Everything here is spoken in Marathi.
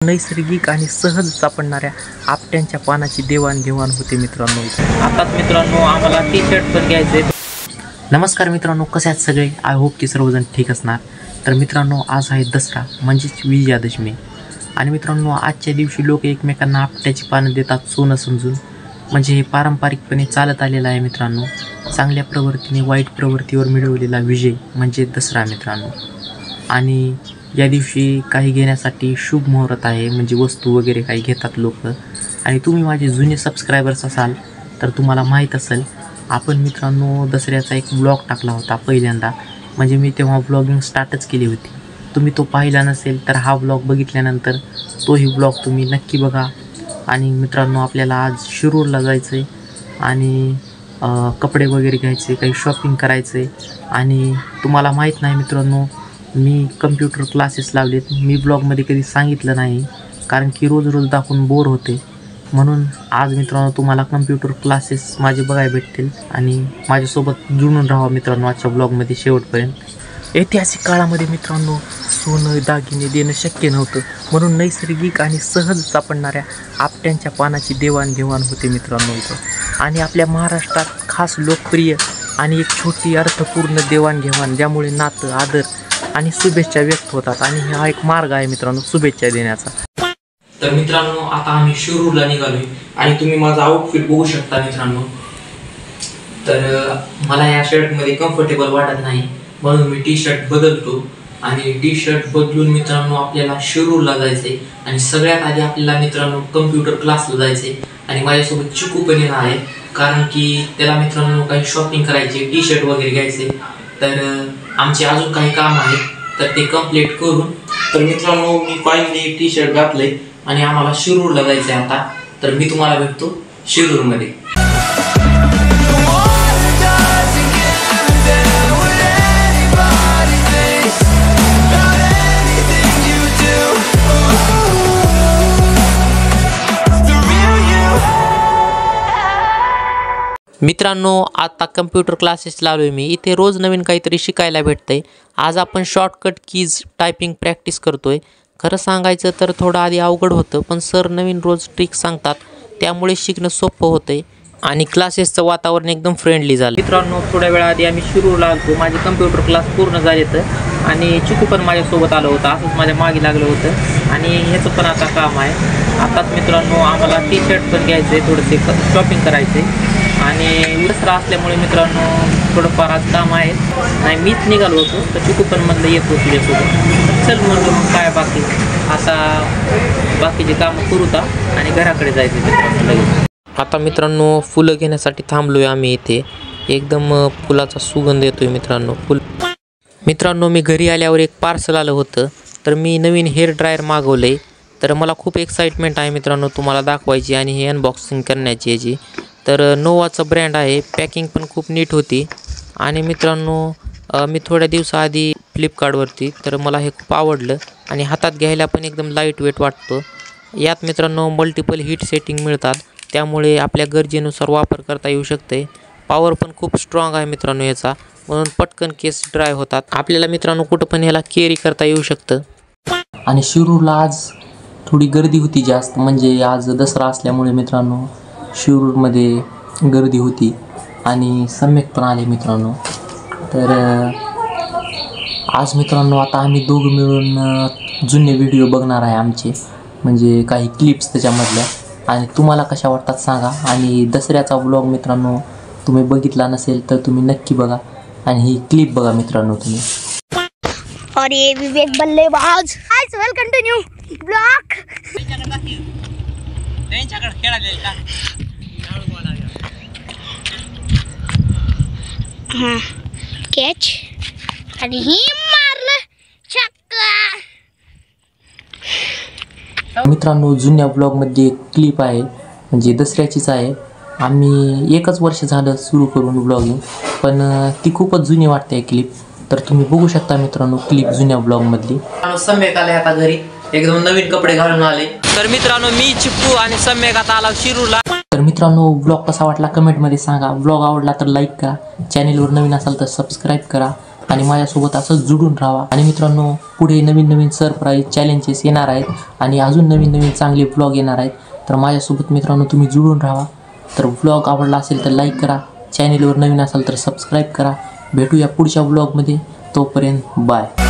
नैसर्गिक आणि सहज सापडणाऱ्या आपट्यांच्या पानाची देवाणघेवाण होते मित्रांनो. आताच मित्रांनो आम्हाला टी शर्ट पण घ्यायचे. नमस्कार मित्रांनो, कसे आहेत सगळे? आय होप की सर्वजण ठीक असणार. तर मित्रांनो, आज आहे दसरा म्हणजेच विजयादशमी. आणि मित्रांनो, आजच्या दिवशी लोक एकमेकांना आपट्याची पानं देतात सोनं समजून. म्हणजे हे पारंपरिकपणे चालत आलेलं आहे मित्रांनो. चांगल्या प्रवृत्तीने वाईट प्रवृत्तीवर मिळवलेला विजय म्हणजे दसरा मित्रांनो. आणि या दिवशी काही घेण्यासाठी शुभ मुहूर्त आहे, म्हणजे वस्तू वगैरे काही घेतात लोक. आणि तुम्ही माझे जुने सबस्क्रायबर्स असाल तर तुम्हाला माहीत असेल, आपण मित्रांनो दसऱ्याचा एक ब्लॉग टाकला होता पहिल्यांदा. म्हणजे मी तेव्हा ब्लॉगिंग स्टार्टच केली होती. तुम्ही तो पाहिला नसेल तर हा ब्लॉग बघितल्यानंतर तोही ब्लॉग तुम्ही नक्की बघा. आणि मित्रांनो, आपल्याला आज शिरूरला जायचं आहे आणि कपडे वगैरे घ्यायचे, काही शॉपिंग करायचं आहे. आणि तुम्हाला माहीत नाही मित्रांनो, मी कम्प्युटर क्लासेस लावलेत. मी ब्लॉगमध्ये कधी सांगितलं नाही, कारण की रोज रोज दाखवून बोर होते. म्हणून आज मित्रांनो तुम्हाला कम्प्युटर क्लासेस माझे बघायला भेटतील. आणि माझ्यासोबत जुळून राहा मित्रांनो आजच्या ब्लॉगमध्ये शेवटपर्यंत. ऐतिहासिक काळामध्ये मित्रांनो सोनं दागिने देणं शक्य नव्हतं, म्हणून नैसर्गिक आणि सहज सापडणाऱ्या आपट्यांच्या पानाची देवाणघेवाण होते मित्रांनो इथं. आणि आपल्या महाराष्ट्रात खास लोकप्रिय आणि एक छोटी अर्थपूर्ण देवाणघेवाण, ज्यामुळे नातं, आदर आणि शुभेच्छा व्यक्त होतात. आणि हा एक मार्ग आहे मित्रांनो शुभेच्छा देण्याचा. तर मित्रांनो, आता आम्ही शिरूरला निघालोय आणि तुम्ही माझा आउटफिट बघू शकता मित्रांनो. तर मला या शर्टमध्ये कम्फर्टेबल वाटत नाही, म्हणून मी टी शर्ट बदलतो. आणि टी शर्ट बदलून मित्रांनो आपल्याला शिरूरला जायचंय. आणि सगळ्यात आधी आपल्याला मित्रांनो कम्प्युटर क्लासला जायचंय. आणि माझ्यासोबत चिकू पण येणार आहे, कारण की त्याला मित्रांनो काही शॉपिंग करायची, टी शर्ट वगैरे घ्यायचे. तर आमचे अजून काही काम आहे, तर ते कंप्लीट करून. तर मित्रांनो, मी फायनली टी शर्ट घातलंय आणि आम्हाला शिरूरला जायचं आहे आता. तर मी तुम्हाला भेटतो शिरूरमध्ये. मित्रांनो, आता कम्प्युटर क्लासेस लावलोय मी. इथे रोज नवीन काहीतरी शिकायला भेटतंय. आज आपण शॉर्टकट कीज टायपिंग प्रॅक्टिस करतोय. खरं सांगायचं तर थोडं आधी अवघड होतं, पण सर नवीन रोज ट्रिक सांगतात, त्यामुळे शिकणं सोपं होतंय. आणि क्लासेसचं वातावरण एकदम फ्रेंडली झालं. मित्रांनो, थोड्या वेळा आधी आम्ही शिरूरला आलो. माझे कम्प्युटर क्लास पूर्ण झाले तर. आणि चिकू पण माझ्यासोबत आलं होतं, असंच माझ्या मागे लागलं होतं. आणि ह्याचं पण आता काम आहे. आताच मित्रांनो आम्हाला टी शर्ट पण घ्यायचं आहे, थोडंसे शॉपिंग करायचं आहे. आणि दसरा असल्यामुळे मित्रांनो थोडंफार आज काम आहे. नाही मीच निघालो होतो, तर चिकू पण म्हणलं येतो तुझ्यासोबत. चल म्हणलं मग काय बाकी आता बाकीचे कामं करूता आणि घराकडे जायचं मित्रांनो लगेच. आता मित्रांनो फुलं घेण्यासाठी थांबलोय आम्ही इथे. एकदम फुलाचा सुगंध येतोय मित्रांनो. मित्रांनो, मी घरी आल्यावर एक पार्सल आलं होतं, तर मी नवीन हेअर ड्रायर मागवलंय. तर मला खूप एक्साइटमेंट आहे मित्रांनो तुम्हाला दाखवायची आणि हे अनबॉक्सिंग करण्याची याची. तर नोवाचा ब्रँड आहे, पॅकिंग पण खूप नीट होती. आणि मित्रांनो मी थोड्या दिवसाआधी फ्लिपकार्टवरती, तर मला हे खूप आवडलं. आणि हातात घ्यायला पण एकदम लाईट वेट वाटतं. यात मित्रांनो मल्टिपल हीट सेटिंग मिळतात, त्यामुळे आपल्या गरजेनुसार वापर करता येऊ शकते. पॉवर पण खूप स्ट्रॉंग आहे मित्रांनो याचा, म्हणून पटकन केस ड्राय होतात. आपल्याला मित्रांनो कुठं पण ह्याला कॅरी करता येऊ शकतं. आणि शिरूरला आज थोडी गर्दी होती जास्त, म्हणजे आज दसरा असल्यामुळे मित्रांनो शिरूरमध्ये गर्दी होती. आणि सम्यक पण आले मित्रांनो. तर आज मित्रांनो आता आम्ही दोघं मिळून जुने व्हिडिओ बघणार आहे आमचे, म्हणजे काही क्लिप्स त्याच्यामधल्या. आणि तुम्हाला कशा वाटतात सांगा. आणि दसऱ्याचा व्लॉग मित्रांनो तुम्ही बघितला नसेल तर तुम्ही नक्की बघा. आणि ही क्लिप बघा मित्रांनो तुम्ही. और ये विवेक बल्लेबाज, guys welcome to new blog. Catch आणि ही मारलं छक्का. मित्रांनो, जुन्या ब्लॉगमध्ये एक क्लिप आहे, म्हणजे दसऱ्याचीच आहे. आम्ही एकच वर्ष झालं सुरू करून ब्लॉगिंग, पण ती खूपच जुनी वाटते क्लिप. तर तुम्ही बघू शकता मित्रांनो क्लिप जुन्या ब्लॉगमधली. सम्यक आले आता घरी, एकदम नवीन कपडे घालून आले. तर मित्रांनो मी चिकू आणि सम्यक आता आला शिरूरला. तर मित्रांनो ब्लॉग कसा वाटला कमेंटमध्ये सांगा. ब्लॉग आवडला तर लाईक करा, चॅनेलवर नवीन असाल तर सबस्क्राईब करा. आणि माझ्यासोबत असंच जुडून राहा. आणि मित्रांनो, पुढे नवीन नवीन सरप्राईज चॅलेंजेस येणार आहेत आणि अजून नवीन नवीन चांगले व्लॉग येणार आहेत. तर माझ्यासोबत मित्रांनो तुम्ही जुडून राहा. तर व्लॉग आवडला असेल तर लाईक करा, चॅनेलवर नवीन असाल तर सबस्क्राईब करा. भेटूया पुढच्या व्लॉगमध्ये. तोपर्यंत बाय.